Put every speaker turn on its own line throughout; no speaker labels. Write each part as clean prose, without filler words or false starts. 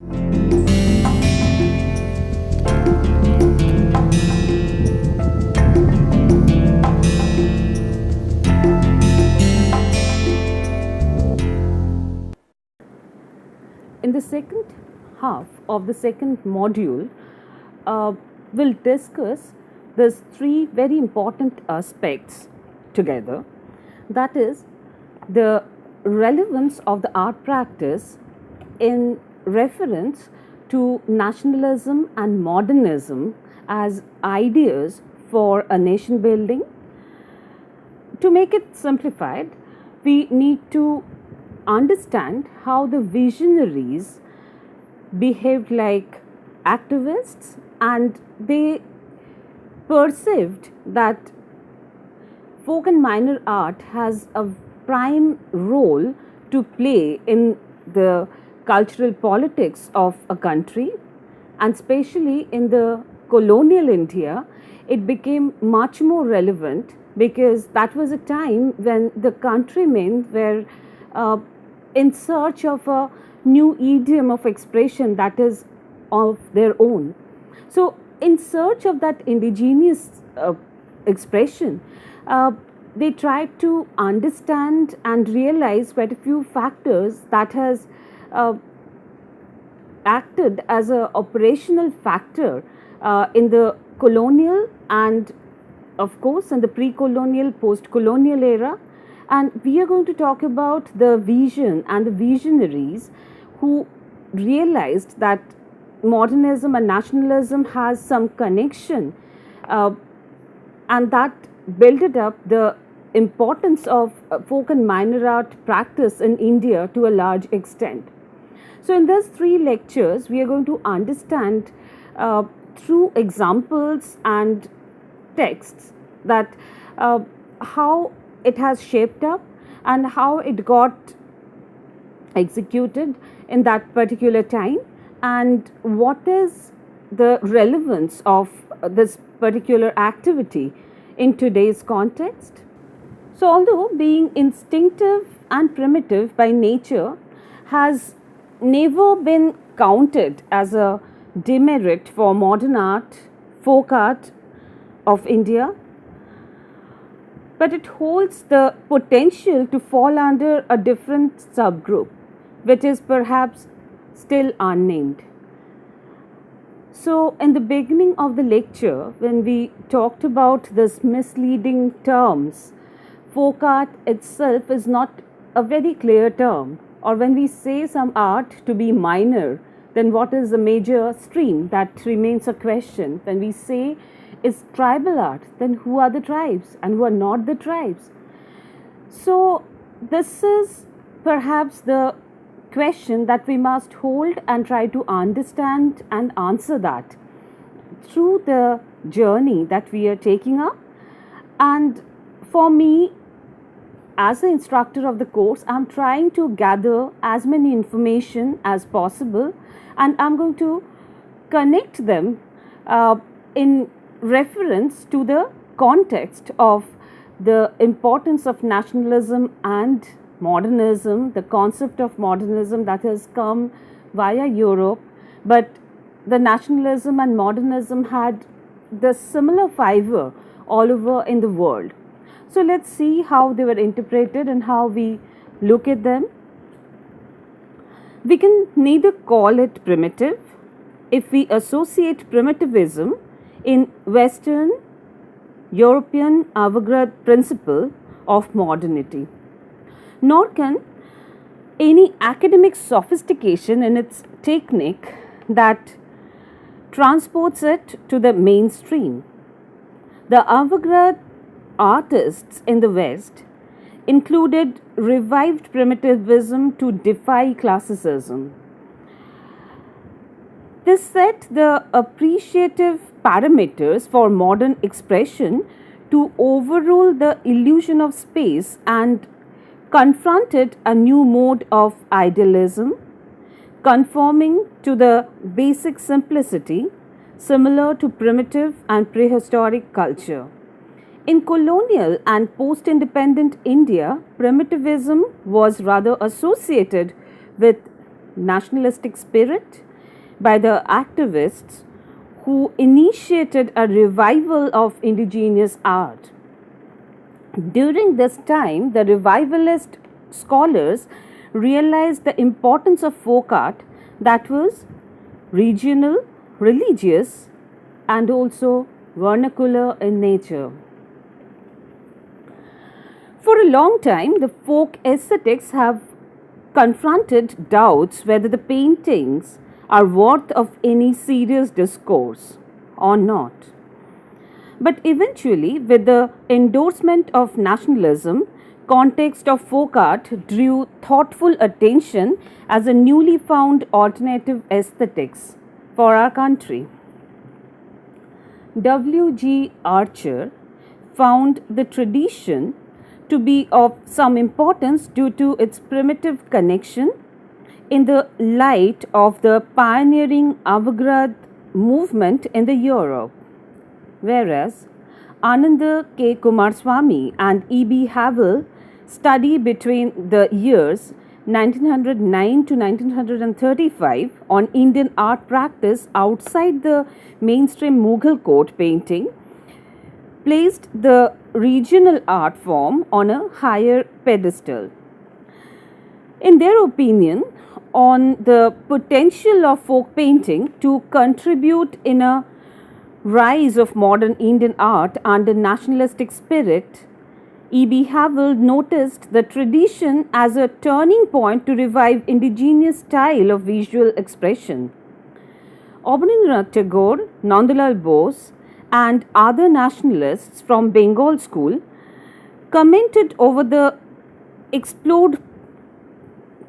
In the second half of the second module, we'll discuss these three very important aspects together. That is, the relevance of the art practice in reference to nationalism and modernism as ideas for a nation building. To make it simplified, we need to understand how the visionaries behaved like activists, and they perceived that folk and minor art has a prime role to play in the cultural politics of a country, and especially in the colonial India, it became much more relevant because that was a time when the countrymen were uh, in search of a new idiom of expression that is of their own. So, in search of that indigenous expression, they tried to understand and realize quite a few factors that has uh, acted as a operational factor in the colonial and of course in the pre-colonial, post-colonial era. And we are going to talk about the vision and the visionaries who realized that modernism and nationalism has some connection, and that built up the importance of folk and minor art practice in India to a large extent. So, in these three lectures, we are going to understand through examples and texts that how it has shaped up and how it got executed in that particular time, and what is the relevance of this particular activity in today's context. So, although being instinctive and primitive by nature has never been counted as a demerit for modern art, folk art of India, but it holds the potential to fall under a different subgroup, which is perhaps still unnamed. So, in the beginning of the lecture, when we talked about this misleading terms, folk art itself is not a very clear term. Or when we say some art to be minor, then what is the major stream? That remains a question. When we say is tribal art, then who are the tribes and who are not the tribes? So, this is perhaps the question that we must hold and try to understand and answer that through the journey that we are taking up. And for me, as an instructor of the course, I'm trying to gather as many information as possible, and I'm going to connect them in reference to the context of the importance of nationalism and modernism, the concept of modernism that has come via Europe, but the nationalism and modernism had the similar fiber all over in the world. So let's see how they were interpreted and how we look at them. We can neither call it primitive if we associate primitivism in Western European avant-garde principle of modernity, nor can any academic sophistication in its technique that transports it to the mainstream. The avant-garde artists in the West included revived primitivism to defy classicism. This set the appreciative parameters for modern expression to overrule the illusion of space and confronted a new mode of idealism, conforming to the basic simplicity similar to primitive and prehistoric culture. In colonial and post-independent India, primitivism was rather associated with nationalistic spirit by the activists who initiated a revival of indigenous art. During this time, the revivalist scholars realized the importance of folk art that was regional, religious, and also vernacular in nature. For a long time, the folk aesthetics have confronted doubts whether the paintings are worth of any serious discourse or not. But eventually, with the endorsement of nationalism, context of folk art drew thoughtful attention as a newly found alternative aesthetics for our country. W.G. Archer found the tradition to be of some importance due to its primitive connection in the light of the pioneering avant-garde movement in the Europe, whereas Ananda K. Kumarswamy and E.B. Havel study between the years 1909 to 1935 on Indian art practice outside the mainstream Mughal court painting placed the regional art form on a higher pedestal. In their opinion, on the potential of folk painting to contribute in a rise of modern Indian art under nationalistic spirit, E.B. Havel noticed the tradition as a turning point to revive indigenous style of visual expression. Abanindranath Tagore, Nandalal Bose, and other nationalists from Bengal school commented over the explored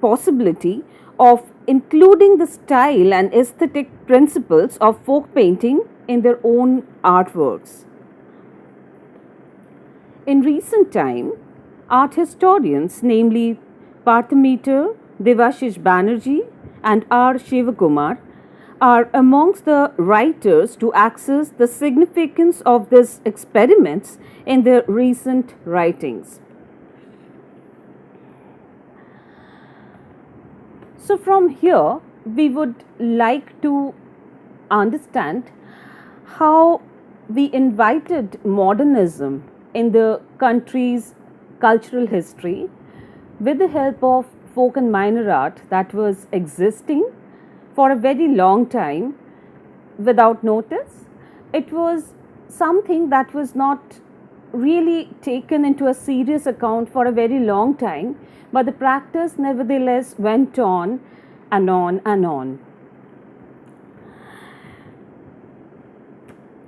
possibility of including the style and aesthetic principles of folk painting in their own artworks. In recent time, art historians, namely Parthameter, Devashish Banerjee, and R. Shivakumar, are amongst the writers to access the significance of these experiments in their recent writings. So, from here, we would like to understand how we invited modernism in the country's cultural history with the help of folk and minor art that was existing for a very long time without notice. It was something that was not really taken into a serious account for a very long time, but the practice nevertheless went on and on and on.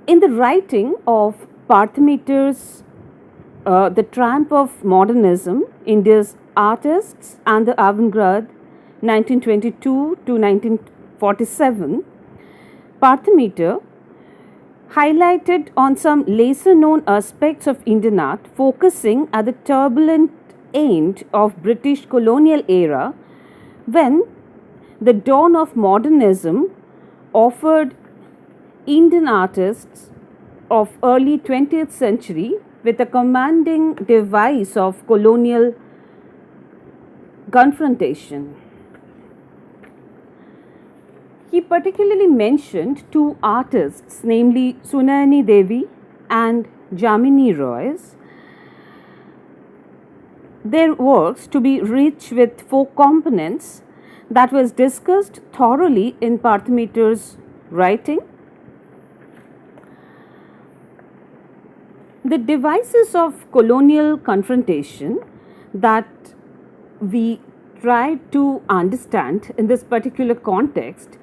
In the writing of Parthameter's The Triumph of Modernism, India's Artists and the Avant-Garde, 1922 to 1947, Parthameter highlighted on some lesser known aspects of Indian art, focusing at the turbulent end of British colonial era when the dawn of modernism offered Indian artists of early 20th century with a commanding device of colonial confrontation. He particularly mentioned two artists, namely Sunayani Devi and Jamini Roy's, their works to be rich with folk components that was discussed thoroughly in Parthameter's writing. The devices of colonial confrontation that we tried to understand in this particular context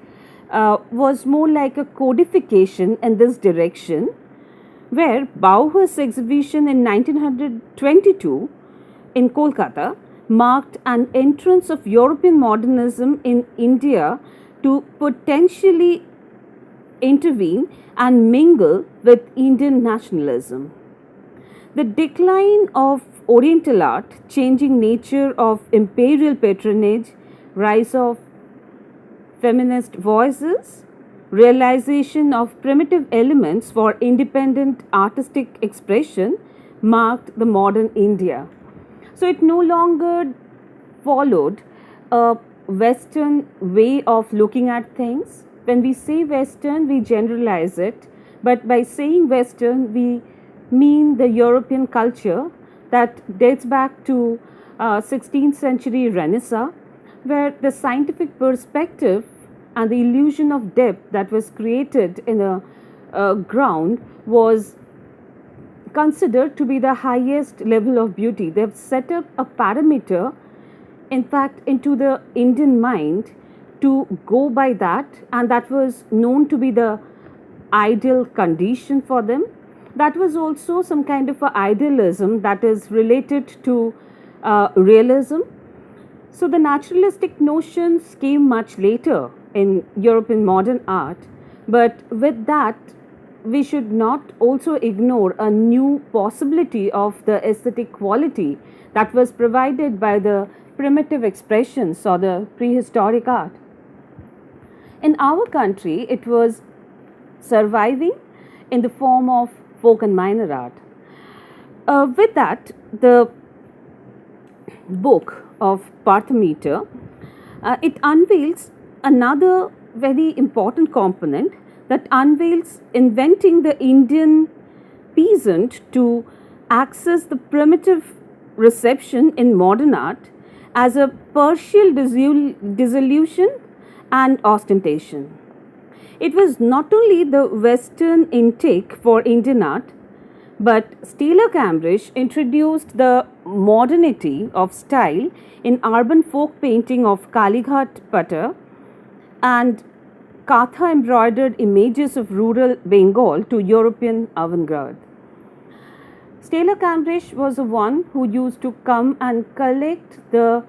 was more like a codification in this direction, where Bauhaus exhibition in 1922 in Kolkata marked an entrance of European modernism in India to potentially intervene and mingle with Indian nationalism. The decline of Oriental art, changing nature of imperial patronage, rise of feminist voices, realization of primitive elements for independent artistic expression marked the modern India. So it no longer followed a Western way of looking at things. When we say Western, we generalize it, but by saying Western, we mean the European culture that dates back to 16th century Renaissance, where the scientific perspective and the illusion of depth that was created in a ground was considered to be the highest level of beauty. They've set up a parameter, in fact, into the Indian mind to go by that, and that was known to be the ideal condition for them. That was also some kind of a idealism that is related to realism. So the naturalistic notions came much later in European modern art, but with that, we should not also ignore a new possibility of the aesthetic quality that was provided by the primitive expressions or the prehistoric art. In our country, it was surviving in the form of folk and minor art. With that, the book of Parthometer, it unveils another very important component that unveils inventing the Indian peasant to access the primitive reception in modern art as a partial dissolution and ostentation. It was not only the Western intake for Indian art, but Stella Cambridge introduced the modernity of style in urban folk painting of Kalighat Patta and Katha embroidered images of rural Bengal to European avant-garde. Stella Cambridge was the one who used to come and collect the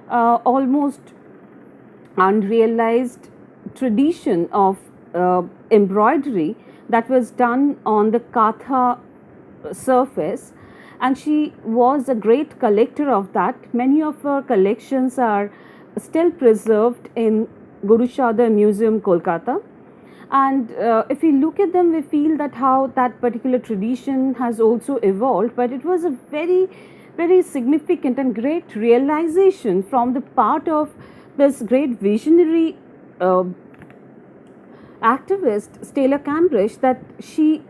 almost unrealized tradition of embroidery that was done on the Katha surface, and she was a great collector of that. Many of her collections are still preserved in Guru Shada Museum, Kolkata. And if we look at them, we feel that how that particular tradition has also evolved, but it was a very, very significant and great realization from the part of this great visionary activist, Stella Cambridge, that she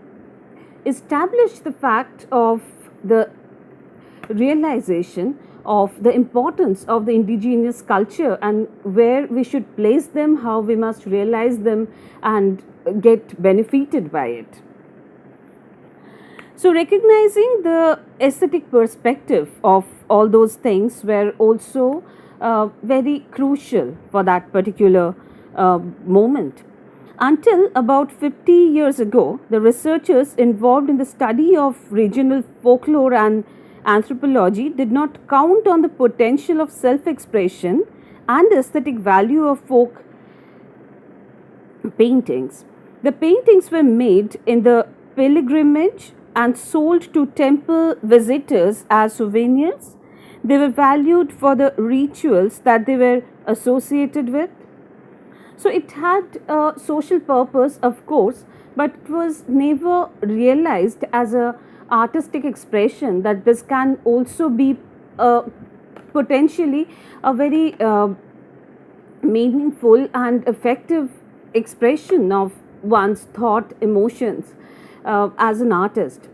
established the fact of the realization of the importance of the indigenous culture and where we should place them, how we must realize them and get benefited by it. So recognizing the aesthetic perspective of all those things were also very crucial for that particular moment. Until about 50 years ago, the researchers involved in the study of regional folklore and anthropology did not count on the potential of self-expression and aesthetic value of folk paintings. The paintings were made in the pilgrimage and sold to temple visitors as souvenirs. They were valued for the rituals that they were associated with. So it had a social purpose, of course, but it was never realized as a artistic expression that this can also be potentially a very meaningful and effective expression of one's thought, emotions as an artist.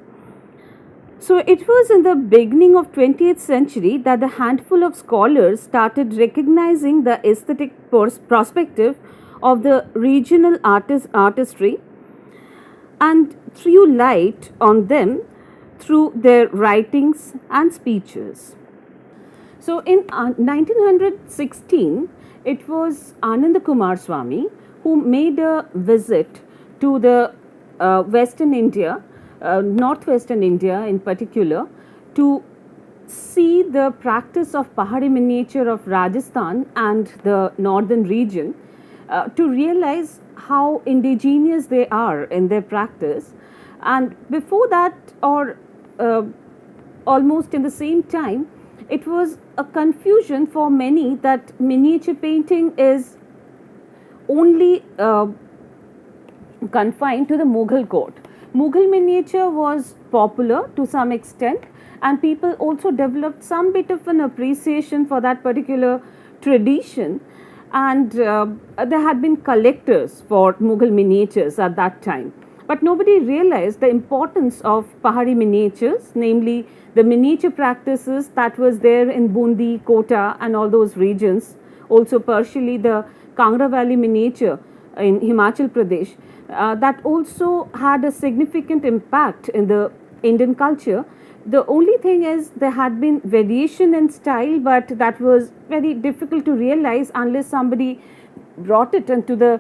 So it was in the beginning of 20th century that the handful of scholars started recognizing the aesthetic perspective of the regional artistry and threw light on them through their writings and speeches. So in 1916, it was Ananda Kumar Swami who made a visit to the Western India, Northwestern India in particular, to see the practice of Pahari miniature of Rajasthan and the northern region, to realize how indigenous they are in their practice. And before that, or almost in the same time, it was a confusion for many that miniature painting is only confined to the Mughal court. Mughal miniature was popular to some extent, and people also developed some bit of an appreciation for that particular tradition. and there had been collectors for Mughal miniatures at that time. But nobody realized the importance of Pahari miniatures, namely the miniature practices that was there in Bundi, Kota, and all those regions. Also, partially the Kangra Valley miniature in Himachal Pradesh, that also had a significant impact in the Indian culture. The only thing is there had been variation in style, but that was very difficult to realize unless somebody brought it into the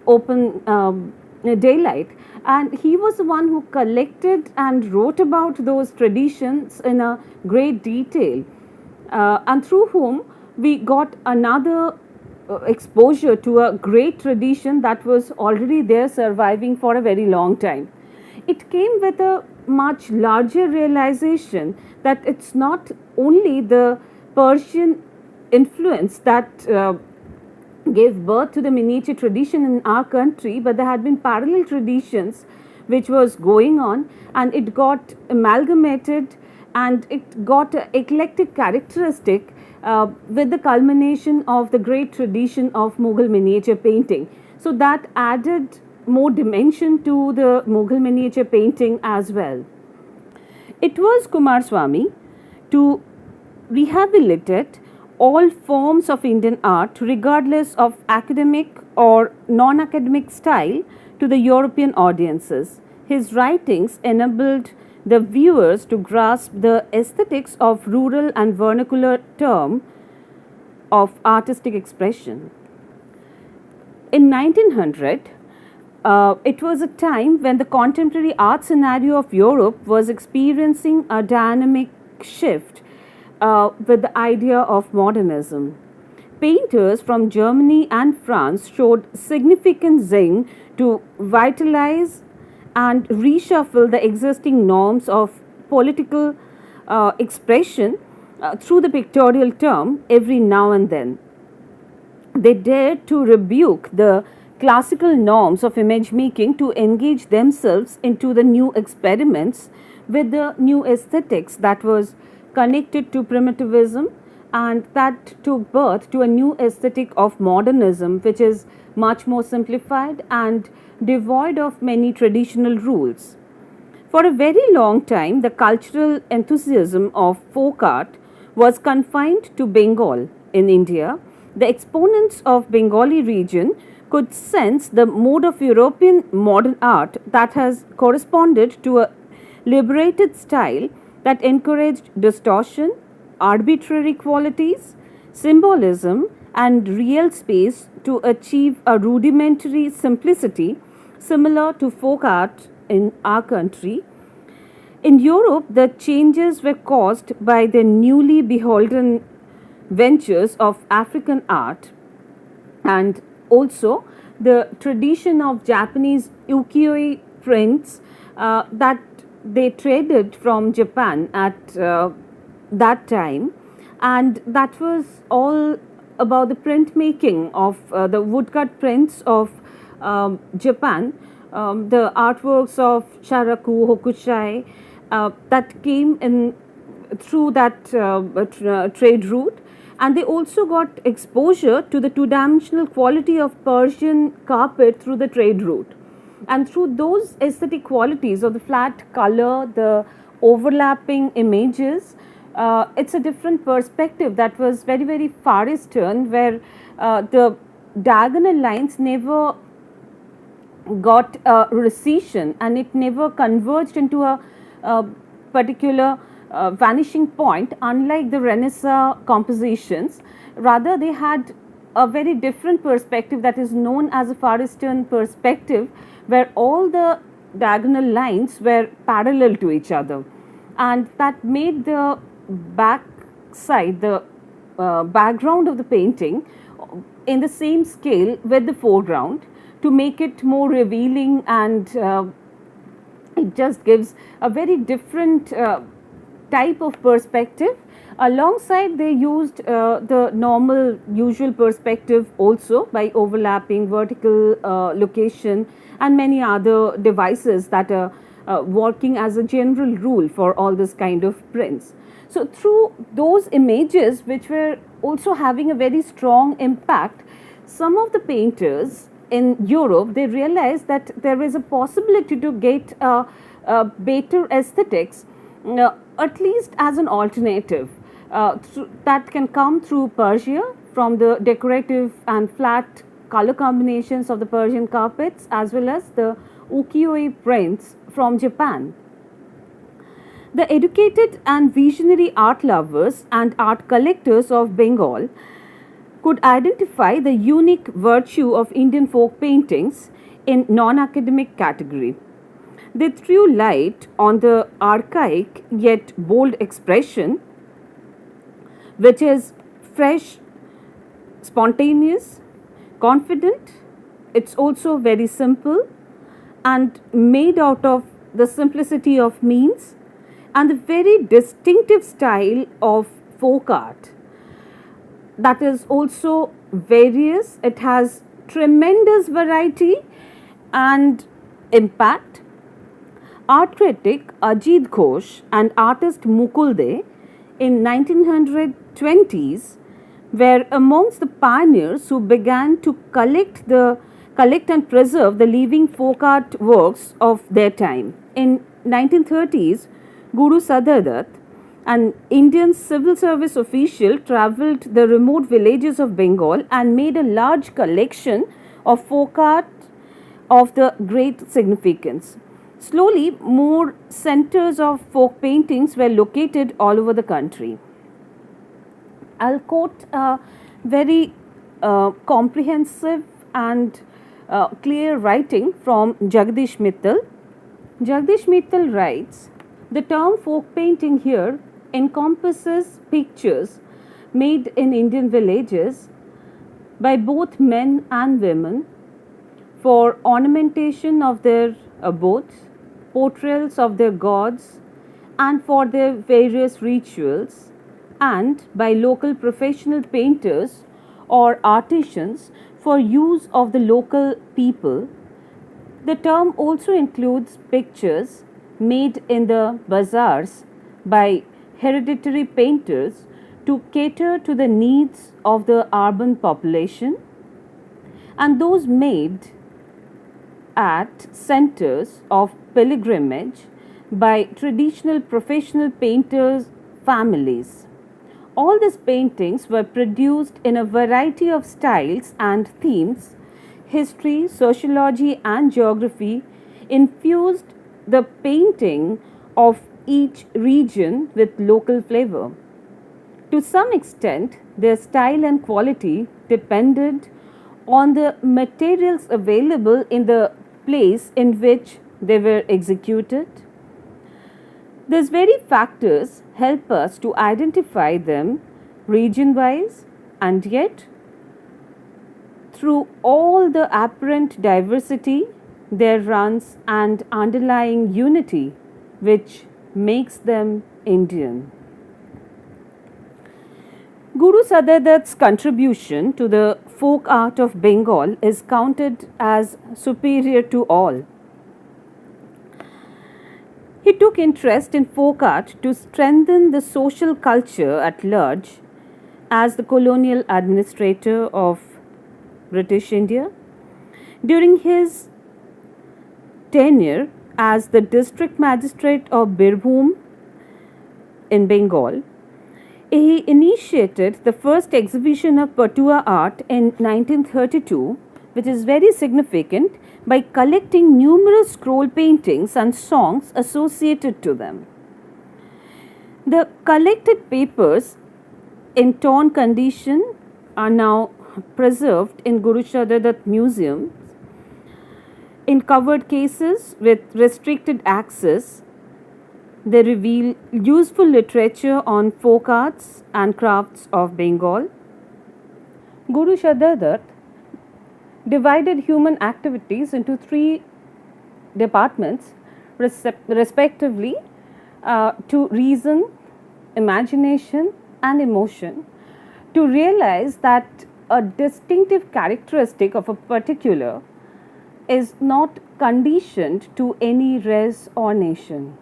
open daylight. And he was the one who collected and wrote about those traditions in a great detail, and through whom we got another exposure to a great tradition that was already there surviving for a very long time. It came with a much larger realization that it's not only the Persian influence that gave birth to the miniature tradition in our country, but there had been parallel traditions which was going on, and it got amalgamated and it got an eclectic characteristic with the culmination of the great tradition of Mughal miniature painting. So that added more dimension to the Mughal miniature painting as well. It was Kumaraswamy to rehabilitate all forms of Indian art, regardless of academic or non academic style, to the European audiences. His writings enabled the viewers to grasp the aesthetics of rural and vernacular term of artistic expression. In 1900, it was a time when the contemporary art scenario of Europe was experiencing a dynamic shift with the idea of modernism. Painters from Germany and France showed significant zing to vitalize and reshuffle the existing norms of political expression through the pictorial term every now and then. They dared to rebuke the classical norms of image making to engage themselves into the new experiments with the new aesthetics that was connected to primitivism, and that took birth to a new aesthetic of modernism, which is much more simplified and devoid of many traditional rules. For a very long time, the cultural enthusiasm of folk art was confined to Bengal in India. The exponents of Bengali region could sense the mode of European modern art that has corresponded to a liberated style that encouraged distortion, arbitrary qualities, symbolism, and real space to achieve a rudimentary simplicity similar to folk art in our country. In Europe, the changes were caused by the newly beholden ventures of African art, and also the tradition of Japanese ukiyo-e prints that they traded from Japan at that time, and that was all about the printmaking of the woodcut prints of Japan, the artworks of Sharaku, Hokusai that came in through that trade route. And they also got exposure to the two-dimensional quality of Persian carpet through the trade route. And through those aesthetic qualities of the flat color, the overlapping images, it's a different perspective that was very, very Far Eastern, where the diagonal lines never got a recession and it never converged into a particular vanishing point, unlike the Renaissance compositions. Rather, they had a very different perspective that is known as a Far Eastern perspective, where all the diagonal lines were parallel to each other, and that made the back side, the background of the painting, in the same scale with the foreground to make it more revealing, and it just gives a very different type of perspective. Alongside, they used the normal usual perspective also by overlapping, vertical location, and many other devices that are working as a general rule for all this kind of prints. So through those images which were also having a very strong impact, some of the painters in Europe, they realized that there is a possibility to get better aesthetics, at least as an alternative, that can come through Persia, from the decorative and flat color combinations of the Persian carpets, as well as the ukiyo-e prints from Japan. The educated and visionary art lovers and art collectors of Bengal could identify the unique virtue of Indian folk paintings in non-academic category. They threw light on the archaic yet bold expression, which is fresh, spontaneous, confident. It's also very simple and made out of the simplicity of means and the very distinctive style of folk art. That is also various, it has tremendous variety and impact. Art critic Ajit Ghosh and artist Mukul De in 1920s were amongst the pioneers who began to collect and preserve the living folk art works of their time. In 1930s, Guru Sadar, an Indian civil service official, travelled the remote villages of Bengal and made a large collection of folk art of the great significance. Slowly, more centres of folk paintings were located all over the country. I'll quote a very comprehensive and clear writing from Jagdish Mittal. Jagdish Mittal writes, the term folk painting here encompasses pictures made in Indian villages by both men and women for ornamentation of their abodes, portrayals of their gods, and for their various rituals, and by local professional painters or artisans for use of the local people. The term also includes pictures made in the bazaars by hereditary painters to cater to the needs of the urban population, and those made at centers of pilgrimage by traditional professional painters' families. All these paintings were produced in a variety of styles and themes. History, sociology, and geography infused the painting of each region with local flavor. To some extent, their style and quality depended on the materials available in the place in which they were executed. These very factors help us to identify them region wise, and yet, through all the apparent diversity, there runs an underlying unity which makes them Indian. Guru Sadardat's contribution to the folk art of Bengal is counted as superior to all. He took interest in folk art to strengthen the social culture at large as the colonial administrator of British India. During his tenure as the district magistrate of Birbhum in Bengal, he initiated the first exhibition of Patua art in 1932, which is very significant, by collecting numerous scroll paintings and songs associated to them. The collected papers in torn condition are now preserved in Guru Sadardat Museum in covered cases with restricted access. They reveal useful literature on folk arts and crafts of Bengal. Guru Sadardat divided human activities into three departments, respectively to reason, imagination, and emotion, to realize that a distinctive characteristic of a particular is not conditioned to any race or nation.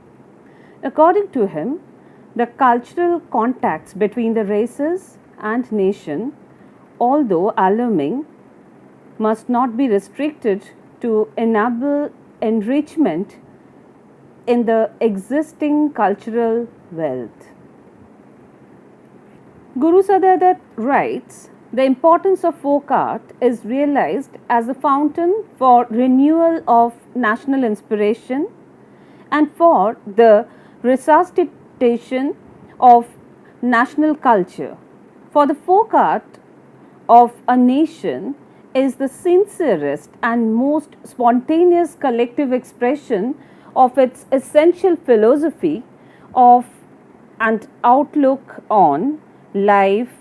According to him, the cultural contacts between the races and nation, although alarming, must not be restricted to enable enrichment in the existing cultural wealth. Guru Sadadat writes, the importance of folk art is realized as a fountain for renewal of national inspiration and for the resuscitation of national culture. For the folk art of a nation is the sincerest and most spontaneous collective expression of its essential philosophy of and outlook on life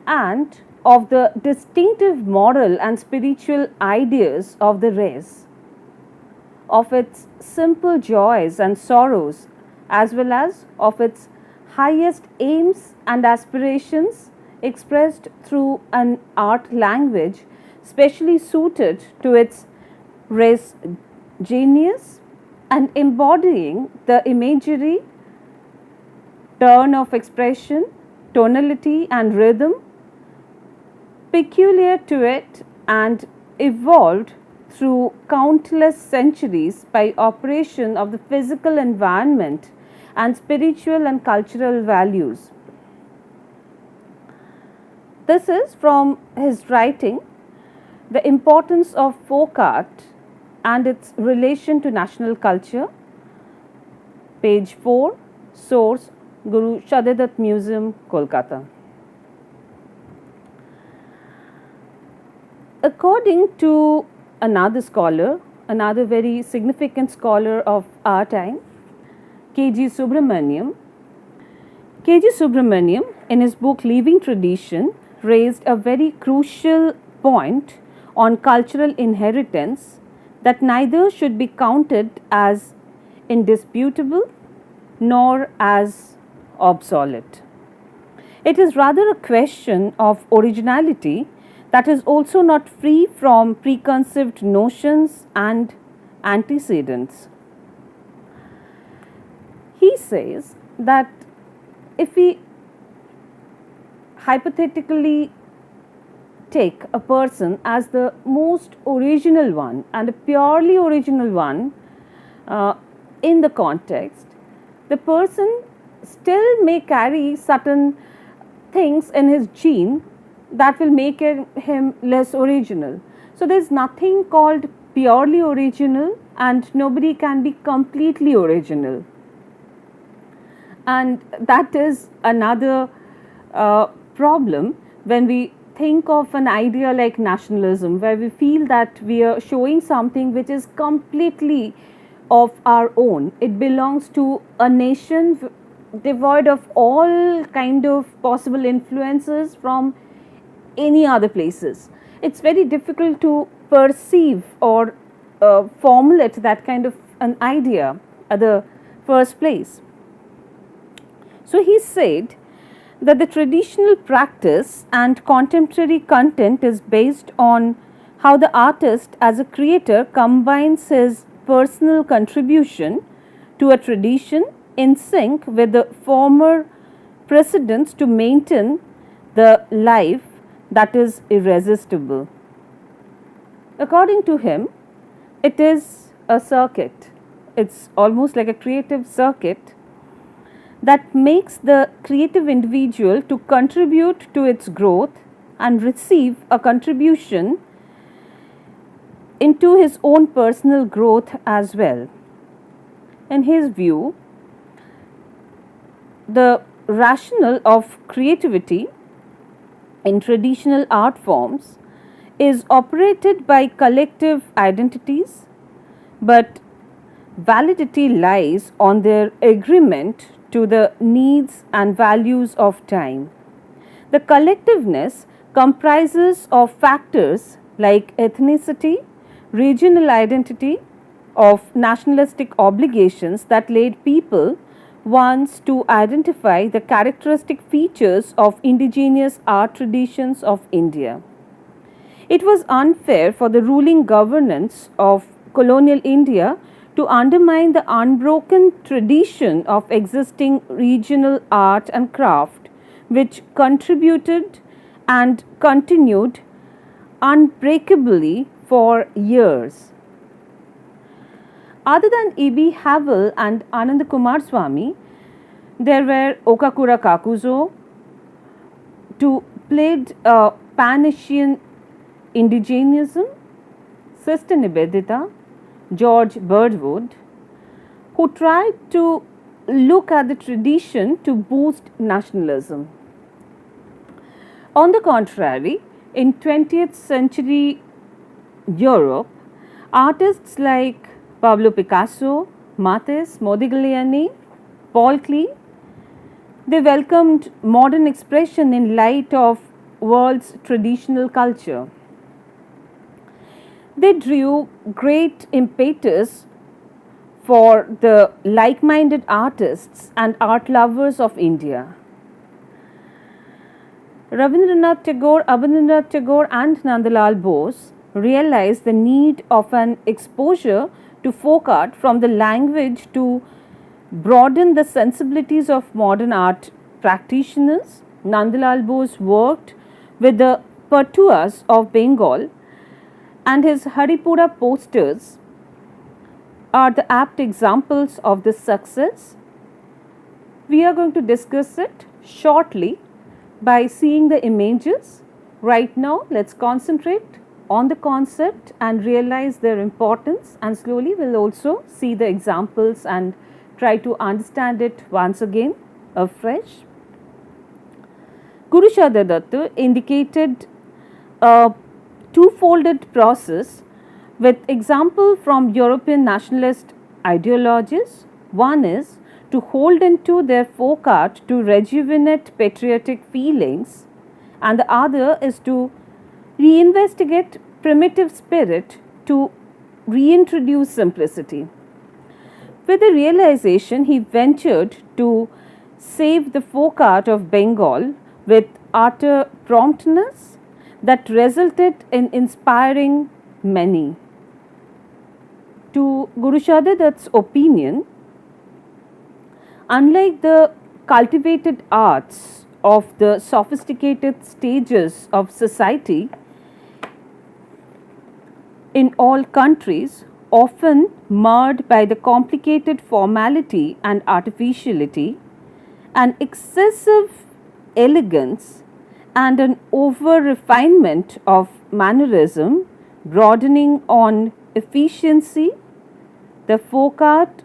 and of the distinctive moral and spiritual ideas of the race, of its simple joys and sorrows, as well as of its highest aims and aspirations expressed through an art language specially suited to its race genius and embodying the imagery, turn of expression, tonality, and rhythm peculiar to it and evolved through countless centuries by operation of the physical environment and spiritual and cultural values. This is from his writing, The Importance of Folk Art and its Relation to National Culture, page 4, source Guru Sadadat Museum, Kolkata. According to another scholar, another very significant scholar of our time, K.G. Subramaniam, in his book Living Tradition, raised a very crucial point on cultural inheritance that neither should be counted as indisputable nor as obsolete. It is rather a question of originality that is also not free from preconceived notions and antecedents. He says that if we hypothetically take a person as the most original one and a purely original one in the context, the person still may carry certain things in his gene that will make him less original. So there is nothing called purely original and nobody can be completely original. And that is another problem when we think of an idea like nationalism, where we feel that we are showing something which is completely of our own. It belongs to a nation devoid of all kind of possible influences from any other places. It's very difficult to perceive or formulate that kind of an idea at the first place. So he said that the traditional practice and contemporary content is based on how the artist as a creator combines his personal contribution to a tradition in sync with the former precedents to maintain the life that is irresistible. According to him, it is a circuit. It's almost like a creative circuit that makes the creative individual to contribute to its growth and receive a contribution into his own personal growth as well. In his view, the rationale of creativity in traditional art forms is operated by collective identities, but validity lies on their agreement to the needs and values of time. The collectiveness comprises of factors like ethnicity, regional identity, of nationalistic obligations that led people once to identify the characteristic features of indigenous art traditions of India. It was unfair for the ruling governance of colonial India to undermine the unbroken tradition of existing regional art and craft which contributed and continued unbreakably for years. Other than E.B. Havell and Ananda Kumaraswamy, there were Okakura Kakuzo, who played Pan-Asian indigenism, Sister Nivedita, George Birdwood, who tried to look at the tradition to boost nationalism. On the contrary, in 20th century Europe, artists like Pablo Picasso, Matisse, Modigliani, Paul Klee, they welcomed modern expression in light of world's traditional culture. They drew great impetus for the like-minded artists and art lovers of India. Rabindranath Tagore, Abhinavanath Tagore and Nandalal Bose realized the need of an exposure to folk art from the language to broaden the sensibilities of modern art practitioners. Nandalal Bose worked with the Patuas of Bengal, and his Haripura posters are the apt examples of this success. We are going to discuss it shortly by seeing the images. Right now, let's concentrate on the concept and realize their importance, and slowly we'll also see the examples and try to understand it once again afresh. Guru Shada Datta indicated a two-folded process with example from European nationalist ideologies. One is to hold into their folk art to rejuvenate patriotic feelings, and the other is to reinvestigate primitive spirit to reintroduce simplicity. With the realization, he ventured to save the folk art of Bengal with utter promptness that resulted in inspiring many. To Guru Shada Datta's opinion, unlike the cultivated arts of the sophisticated stages of society in all countries, often marred by the complicated formality and artificiality, an excessive elegance and an over refinement of mannerism broadening on efficiency, the folk art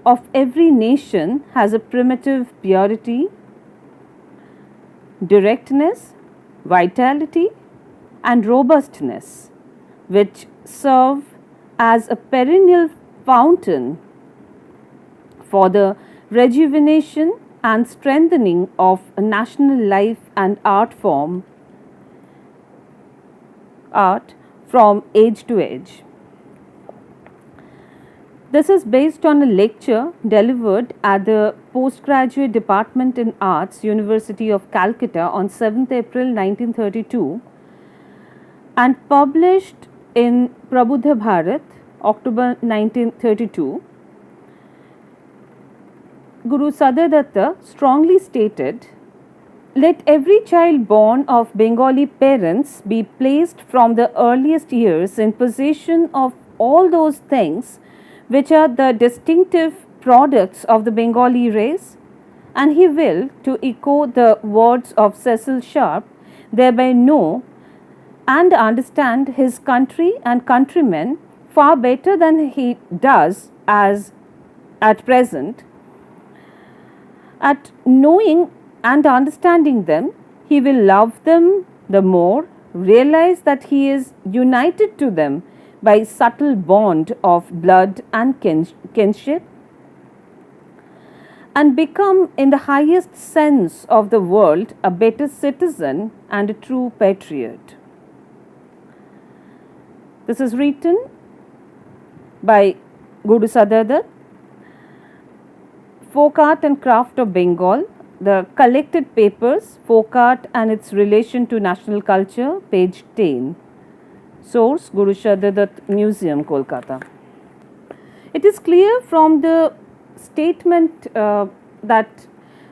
of every nation has a primitive purity, directness, vitality, and robustness, which serve as a perennial fountain for the rejuvenation and strengthening of a national life and art from age to age. This is based on a lecture delivered at the Postgraduate Department in Arts, University of Calcutta on 7th April 1932 and published in Prabuddha Bharat, October 1932. Guru Shada Datta strongly stated, "Let every child born of Bengali parents be placed from the earliest years in possession of all those things which are the distinctive products of the Bengali race, and he will, to echo the words of Cecil Sharp, thereby know and understand his country and countrymen far better than he does as at present. At knowing and understanding them, he will love them the more, realize that he is united to them by subtle bond of blood and kinship, and become in the highest sense of the word a better citizen and a true patriot." This is written by Guru Shada Datta. Folk Art and Craft of Bengal, the collected papers, Folk Art and its relation to national culture, page 10. Source, Guru Shada Datta Museum, Kolkata. It is clear from the statement that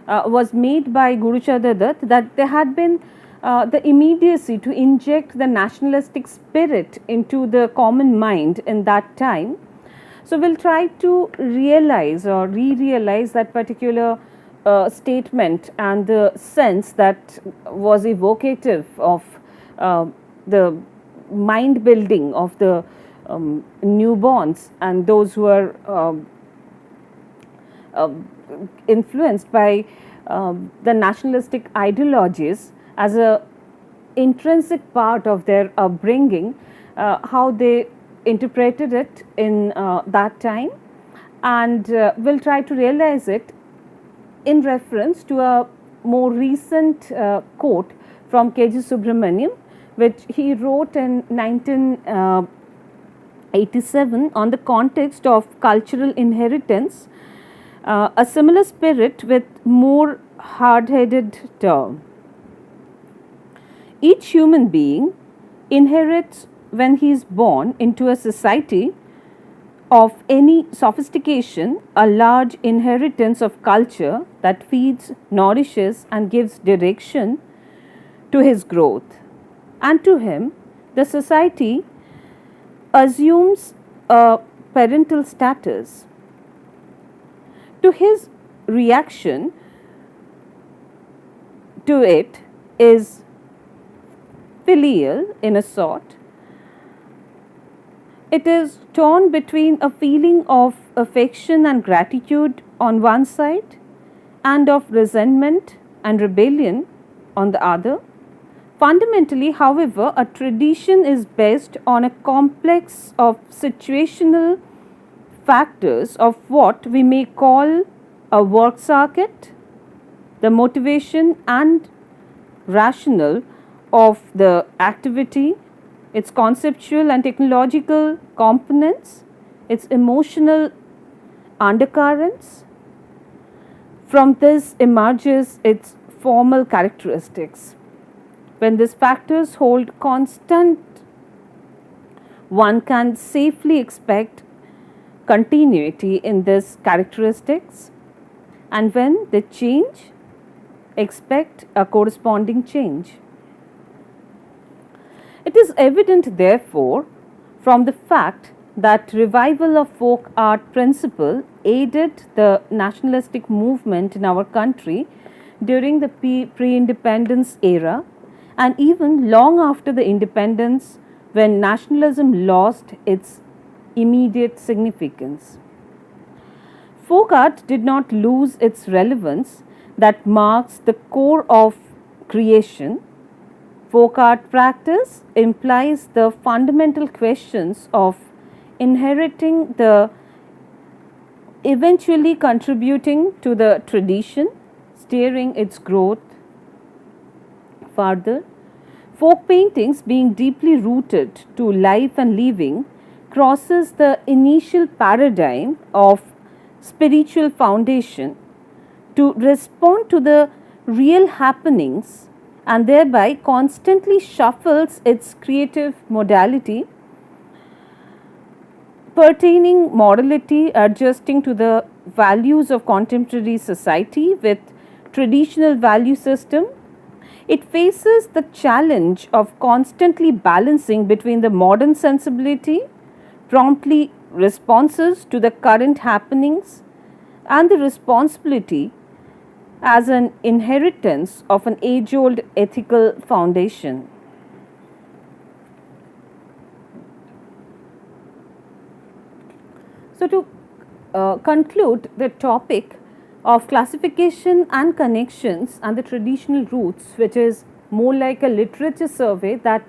was made by Guru Chandra Dutt, that there had been the immediacy to inject the nationalistic spirit into the common mind in that time. So we'll try to realize or re-realize that particular statement and the sense that was evocative of the mind building of the newborns and those who are influenced by the nationalistic ideologies as a intrinsic part of their upbringing, how they interpreted it in that time, and we'll try to realize it in reference to a more recent quote from K.G. Subramaniam, which he wrote in 1987 on the context of cultural inheritance, a similar spirit with more hard-headed term. Each human being inherits when he is born into a society of any sophistication a large inheritance of culture that feeds, nourishes and gives direction to his growth. And to him, the society assumes a parental status. To his reaction to it is filial in a sort. It is torn between a feeling of affection and gratitude on one side and of resentment and rebellion on the other. Fundamentally, however, a tradition is based on a complex of situational factors of what we may call a work circuit, the motivation and rationale of the activity, its conceptual and technological components, its emotional undercurrents. From this emerges its formal characteristics. When these factors hold constant, one can safely expect continuity in these characteristics, and when they change, expect a corresponding change. It is evident, therefore, from the fact that revival of folk art principle aided the nationalistic movement in our country during the pre-independence era and even long after the independence, when nationalism lost its immediate significance. Folk art did not lose its relevance that marks the core of creation. Folk art practice implies the fundamental questions of inheriting the eventually contributing to the tradition, steering its growth further. Folk paintings, being deeply rooted to life and living, crosses the initial paradigm of spiritual foundation to respond to the real happenings and thereby constantly shuffles its creative modality, pertaining morality, adjusting to the values of contemporary society with traditional value system. It faces the challenge of constantly balancing between the modern sensibility, promptly responses to the current happenings, and the responsibility as an inheritance of an age-old ethical foundation. So, to conclude the topic of classification and connections and the traditional roots, which is more like a literature survey that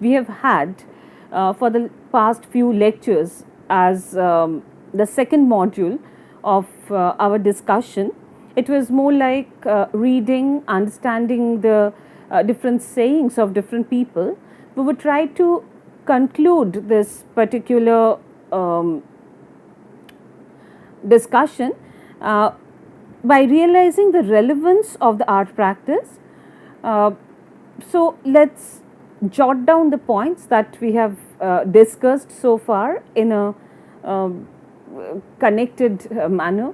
we have had for the past few lectures as the second module of our discussion. It was more like reading, understanding the different sayings of different people. We would try to conclude this particular discussion by realizing the relevance of the art practice. So let's jot down the points that we have discussed so far in a connected manner.